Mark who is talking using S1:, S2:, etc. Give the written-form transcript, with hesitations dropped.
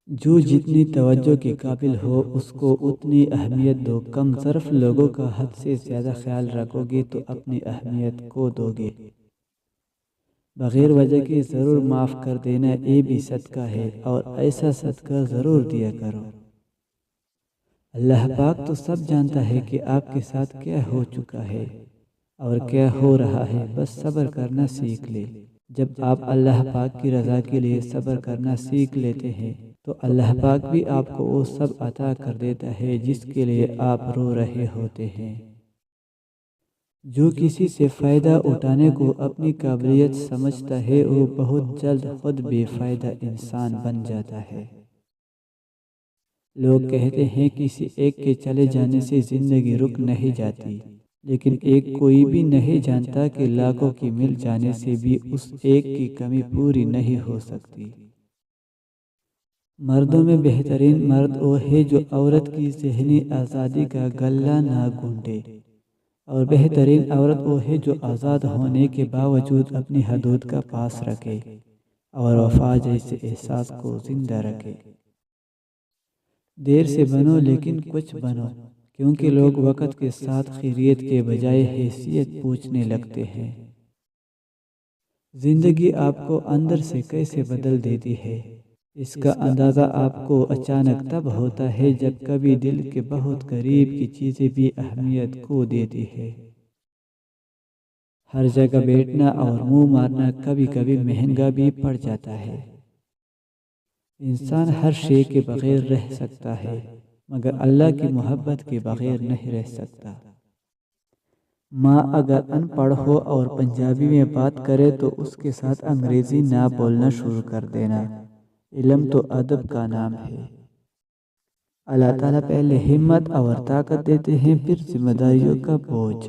S1: جو جتنی توجہ کے قابل ہو اس کو اتنی اہمیت دو۔ کم ظرف لوگوں کا حد سے زیادہ خیال رکھو گے تو اپنی اہمیت کو دو گے۔ بغیر وجہ کے ضرور معاف کر دینا یہ بھی صدقہ ہے، اور ایسا صدقہ ضرور دیا کرو۔ اللہ پاک تو سب جانتا ہے کہ آپ کے ساتھ کیا ہو چکا ہے اور کیا ہو رہا ہے، بس صبر کرنا سیکھ لے۔ جب آپ اللہ پاک کی رضا کے لیے صبر کرنا سیکھ لیتے ہیں تو اللہ پاک بھی آپ کو وہ سب عطا کر دیتا ہے جس کے لیے آپ رو رہے ہوتے ہیں۔ جو کسی سے فائدہ اٹھانے کو اپنی قابلیت سمجھتا ہے وہ بہت جلد خود بے فائدہ انسان بن جاتا ہے۔ لوگ کہتے ہیں کسی ایک کے چلے جانے سے زندگی رک نہیں جاتی، لیکن ایک کوئی بھی نہیں جانتا کہ لاکھوں کی مل جانے سے بھی اس ایک کی کمی پوری نہیں ہو سکتی۔ مردوں میں بہترین مرد وہ ہے جو عورت کی ذہنی آزادی کا گلہ نہ گھونٹے، اور بہترین عورت وہ ہے جو آزاد ہونے کے باوجود اپنی حدود کا پاس رکھے اور وفا جیسے احساس کو زندہ رکھے۔ دیر سے بنو لیکن کچھ بنو، کیونکہ لوگ وقت کے ساتھ خیریت کے بجائے حیثیت پوچھنے لگتے ہیں۔ زندگی آپ کو اندر سے کیسے بدل دیتی ہے، اس کا اندازہ آپ کو اچانک تب ہوتا ہے جب کبھی دل کے بہت قریب کی چیزیں بھی اہمیت کھو دیتی ہے۔ ہر جگہ بیٹھنا اور منہ مارنا کبھی کبھی مہنگا بھی پڑ جاتا ہے۔ انسان ہر شے کے بغیر رہ سکتا ہے مگر اللہ کی محبت کے بغیر نہیں رہ سکتا۔ ماں اگر ان پڑھ ہو اور پنجابی میں بات کرے تو اس کے ساتھ انگریزی نہ بولنا شروع کر دینا۔ علم تو ادب کا نام ہے۔ اللہ تعالیٰ پہلے ہمت اور طاقت دیتے ہیں، پھر ذمہ داریوں کا بوجھ۔